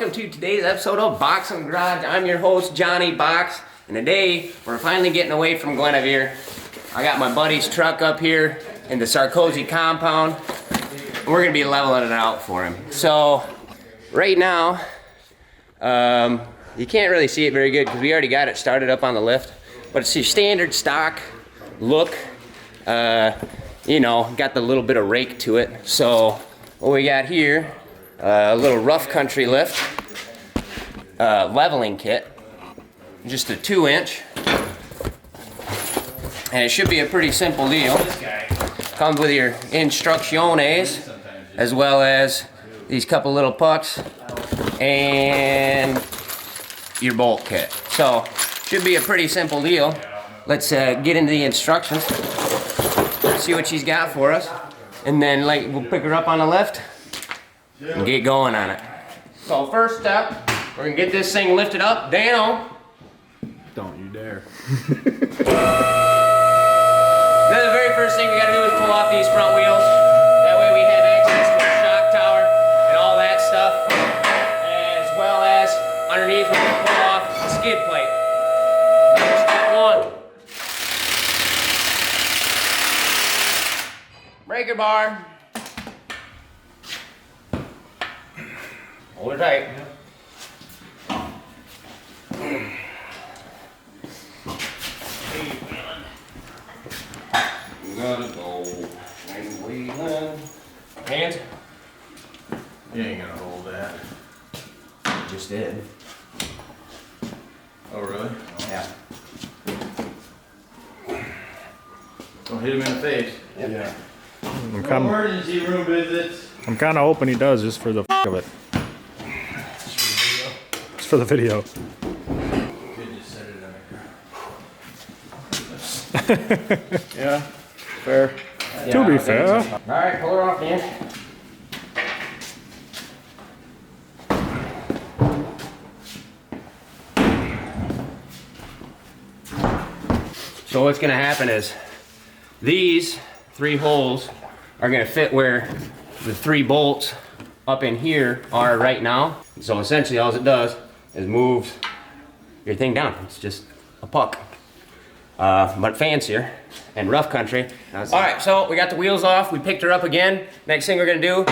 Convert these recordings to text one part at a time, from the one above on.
welcome to today's episode of Boxing Garage. I'm your host, Johnny Box, and today we're finally getting away from Guinevere. I got my buddy's truck up here in the Sarkozy compound. We're gonna be leveling it out for him. So, right now, you can't really see it very good because we already got it started up on the lift, but it's your standard stock look. You know, got the little bit of rake to it. So, what we got here, a little rough country lift, leveling kit, just a 2-inch, and it should be a pretty simple deal. Comes with your instrucciones, as well as these couple little pucks, and your bolt kit. So, should be a pretty simple deal. Let's get into the instructions, see what she's got for us, and then we'll pick her up on the lift and get going on it. So first step, we're gonna get this thing lifted up, down. Don't you dare. Then the very first thing we gotta do is pull off these front wheels. That way we have access to the shock tower and all that stuff. As well as underneath we're gonna pull off the skid plate. Step 1. Breaker bar. Hold it tight. You gotta go. Hands? You ain't gonna hold that. Just did. Oh, really? Yeah. Don't hit him in the face. Yep. Yeah. I'm No kind emergency room visits. of hoping he does just for the f of it. It's for the video. Could just set it in there. Yeah, fair. To be fair. Alright, pull her off, man. So what's gonna happen is these 3 holes are gonna fit where the 3 bolts up in here are right now. So essentially all it does is moves your thing down. It's just a puck. But fancier and rough country. Alright, so we got the wheels off, we picked her up again. Next thing we're gonna do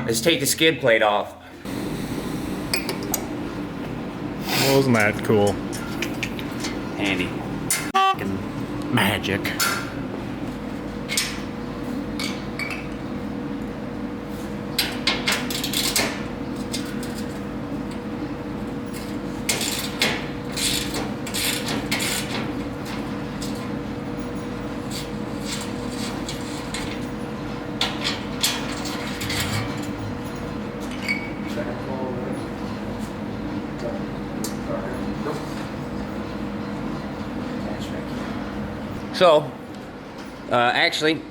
is take the skid plate off. Wasn't that cool? Handy. Magic. So, actually,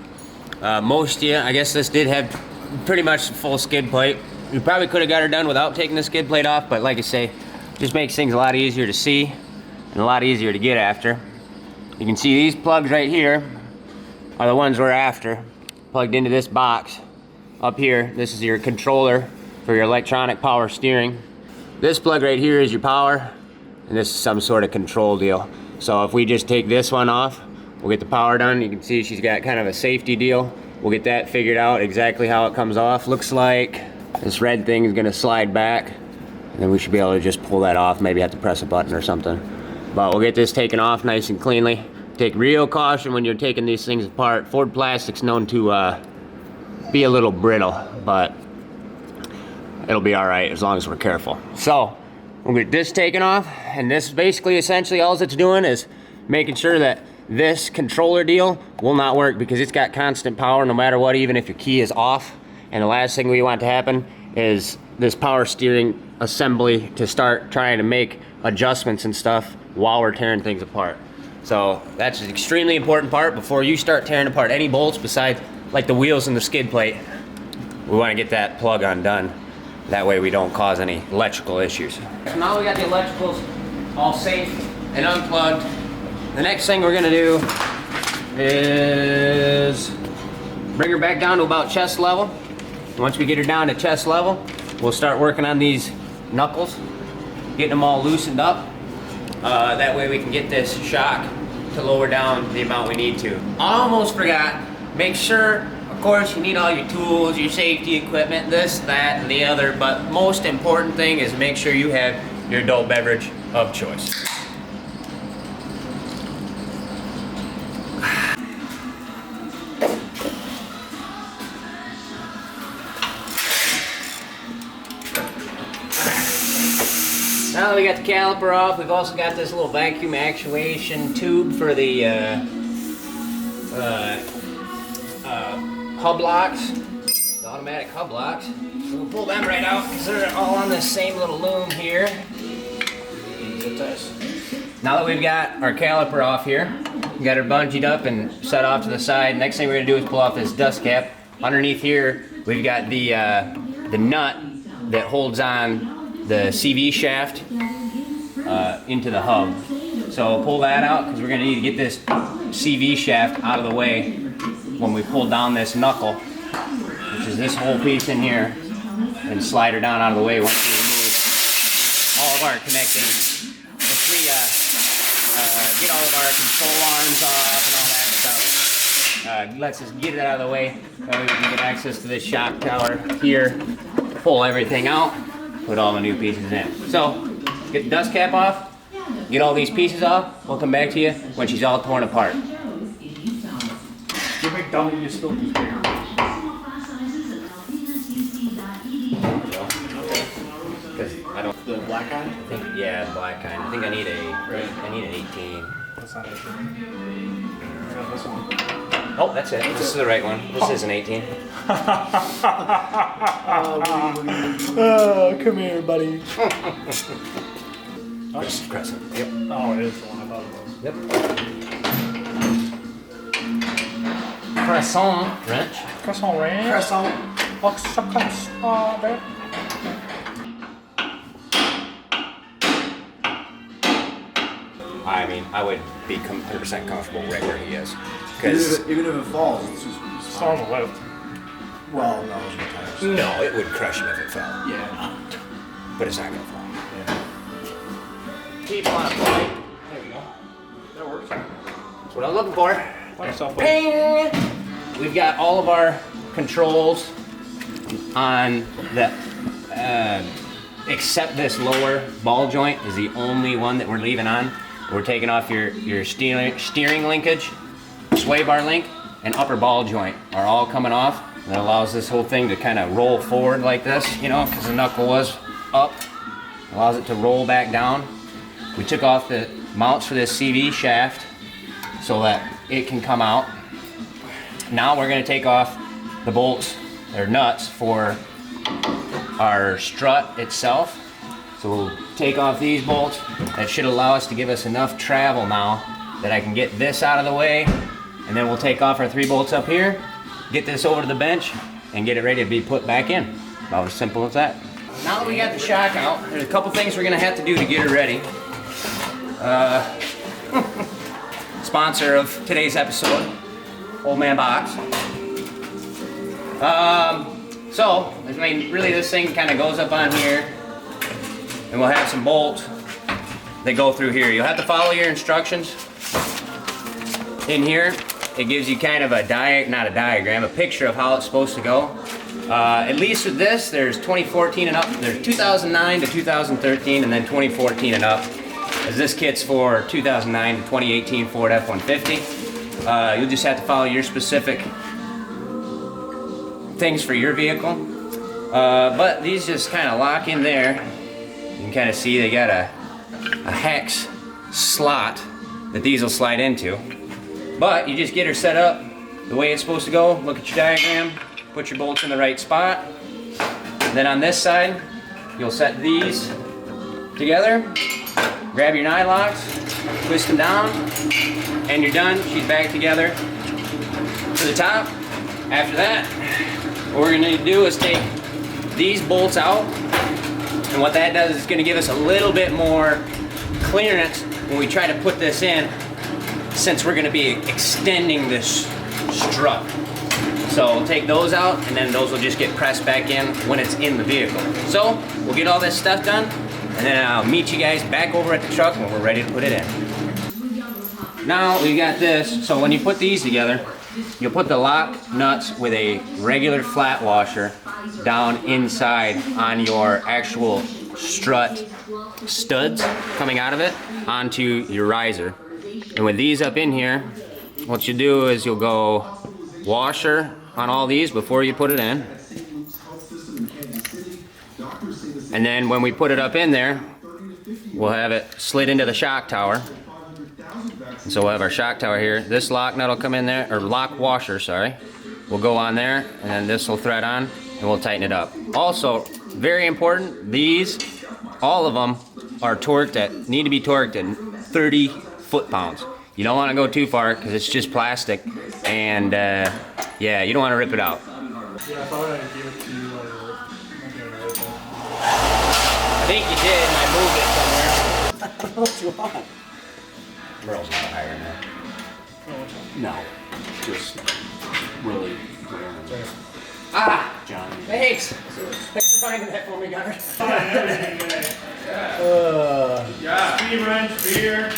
most of you, I guess this did have pretty much full skid plate. You probably could have got her done without taking the skid plate off, but like I say, just makes things a lot easier to see and a lot easier to get after. You can see these plugs right here are the ones we're after, plugged into this box. Up here, this is your controller for your electronic power steering. This plug right here is your power, and this is some sort of control deal. So if we just take this one off, we'll get the power done. You can see she's got kind of a safety deal. We'll get that figured out exactly how it comes off. Looks like this red thing is gonna slide back, and then we should be able to just pull that off. Maybe have to press a button or something. But we'll get this taken off nice and cleanly. Take real caution when you're taking these things apart. Ford plastic's known to be a little brittle, but it'll be all right as long as we're careful. So we'll get this taken off, and this basically essentially all it's doing is making sure that this controller deal will not work because it's got constant power no matter what, even if your key is off. And the last thing we want to happen is this power steering assembly to start trying to make adjustments and stuff while we're tearing things apart. So that's an extremely important part before you start tearing apart any bolts besides like the wheels and the skid plate. We want to get that plug undone. That way we don't cause any electrical issues. So now we got the electricals all safe and unplugged. The next thing we're gonna do is bring her back down to about chest level. Once we get her down to chest level, we'll start working on these knuckles, getting them all loosened up. That way we can get this shock to lower down the amount we need to. Almost forgot, make sure, of course, you need all your tools, your safety equipment, this, that, and the other, but most important thing is make sure you have your adult beverage of choice. Now that we got the caliper off, we've also got this little vacuum actuation tube for the hub locks, the automatic hub locks. So we'll pull them right out because they're all on this same little loom here. Now that we've got our caliper off here, we got her bungeed up and set off to the side. Next thing we're gonna do is pull off this dust cap. Underneath here, we've got the nut that holds on the CV shaft into the hub. So pull that out because we're gonna need to get this CV shaft out of the way when we pull down this knuckle, which is this whole piece in here, and slide her down out of the way once we remove all of our connecting. Once we get all of our control arms off and all that stuff, lets us get it out of the way. That way we can get access to this shock tower here, pull everything out, put all the new pieces in. So, get the dust cap off, get all these pieces off, we'll come back to you when she's all torn apart. You big dummy, you still keep bigger. Because I don't The black eye? think, yeah, the black kind. I think I need I need an 18. That's not it. Yeah, this one. Oh, that's it. This is the right one. This is an 18. Oh, come here, buddy. Crescent. Yep. Oh, it is the one I thought it was. Yep. Crescent wrench. Croissant ranch. Croissant. I mean, I would be 100% comfortable right where he is. Because Even if it falls, it's just It's on the left. well, no, it's not tires. no, it would crush him if it fell. Yeah. But it's not gonna fall. Yeah. Keep on a point. There we go. That works. That's what I'm looking for. Let yourself up. Bing! We've got all of our controls on the, except this lower ball joint is the only one that we're leaving on. We're taking off your steering linkage, sway bar link, and upper ball joint are all coming off. That allows this whole thing to kind of roll forward like this, you know, because the knuckle was up. Allows it to roll back down. We took off the mounts for this CV shaft so that it can come out. Now we're going to take off the bolts or nuts for our strut itself. So we'll take off these bolts. That should allow us to give us enough travel now that I can get this out of the way, and then we'll take off our 3 bolts up here, get this over to the bench, and get it ready to be put back in. About as simple as that. Now that we got the shock out, there's a couple things we're gonna have to do to get her ready. Sponsor of today's episode, Old Man Box. So, I mean, really this thing kind of goes up on here, and we'll have some bolts that go through here. You'll have to follow your instructions. In here, it gives you kind of a picture of how it's supposed to go. At least with this, there's 2014 and up. There's 2009 to 2013, and then 2014 and up. As this kit's for 2009 to 2018 Ford F-150. You'll just have to follow your specific things for your vehicle. But these just kind of lock in there. You can kind of see they got a hex slot that these will slide into. But you just get her set up the way it's supposed to go. Look at your diagram, put your bolts in the right spot. Then on this side, you'll set these together, grab your nylocks, twist them down, and you're done. She's back together to the top. After that, what we're gonna do is take these bolts out, and what that does is gonna give us a little bit more clearance when we try to put this in, since we're gonna be extending this strut. So we'll take those out, and then those will just get pressed back in when it's in the vehicle. So we'll get all this stuff done, and then I'll meet you guys back over at the truck when we're ready to put it in. Now we got this, so when you put these together, you'll put the lock nuts with a regular flat washer down inside on your actual strut studs coming out of it onto your riser. And with these up in here, what you do is you'll go washer on all these before you put it in. And then when we put it up in there, we'll have it slid into the shock tower. So we'll have our shock tower here. This lock nut will come in there, or lock washer, sorry. Will go on there, and then this will thread on, and we'll tighten it up. Also, very important, these, all of them are torqued at, need to be torqued at 30 foot-pounds. You don't want to go too far, because it's just plastic, and yeah, you don't want to rip it out. Yeah, I thought I gave it to you while you were doing everything. I think you did, and I moved it somewhere. What you want? Merle's not hiring that. No, just really. Ah! Johnny. Thanks! Thanks for finding that for me, Gunner. Yeah. Speed wrench, beer.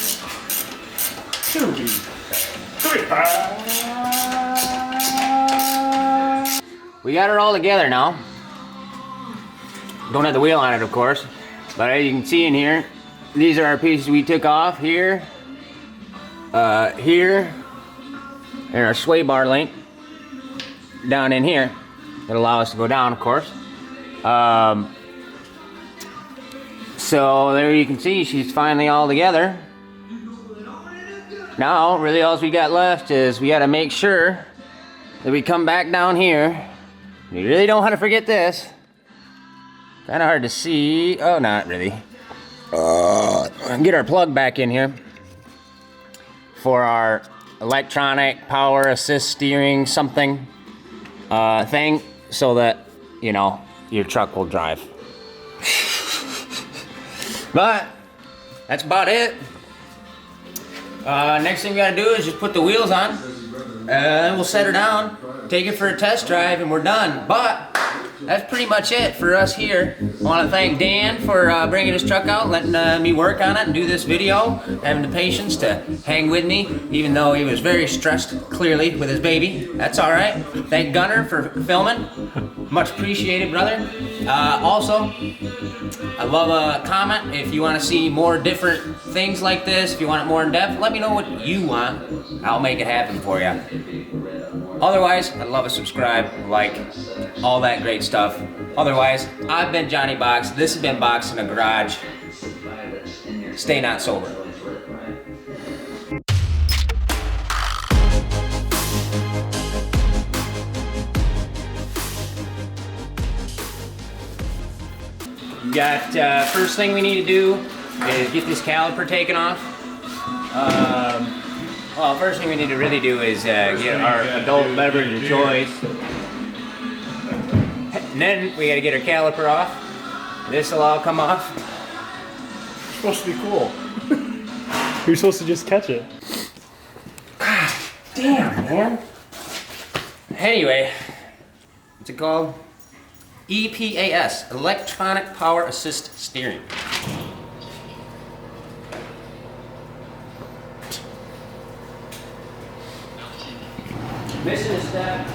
We got it all together now. Don't have the wheel on it, of course. But as you can see in here, these are our pieces we took off here. Here. And our sway bar link. Down in here. That'll allow us to go down, of course. So there you can see she's finally all together. Now, really all we got left is we gotta make sure that we come back down here. We really don't want to forget this. Kinda hard to see. Oh, not really. Get our plug back in here for our electronic power assist steering something thing, so that, you know, your truck will drive. But that's about it. Next thing we gotta do is just put the wheels on, and we'll set her down, take it for a test drive, and we're done. But that's pretty much it for us here. I want to thank Dan for bringing his truck out, letting me work on it and do this video, having the patience to hang with me, even though he was very stressed, clearly, with his baby. That's all right. Thank Gunner for filming. Much appreciated, brother. Also, I love a comment. If you want to see more different things like this, if you want it more in depth, let me know what you want. I'll make it happen for you. Otherwise, I'd love a subscribe, like, all that great stuff. Otherwise, I've been Johnny Box. This has been Box in a Garage. Stay not sober. We got, first thing we need to do is get this caliper taken off. Well, first thing we need to really do is get our adult beverage of choice. And then we gotta get our caliper off. This will all come off. It's supposed to be cool. You're supposed to just catch it. God damn, man. Anyway, what's it called? EPAS, Electronic Power Assist Steering. Missing a step.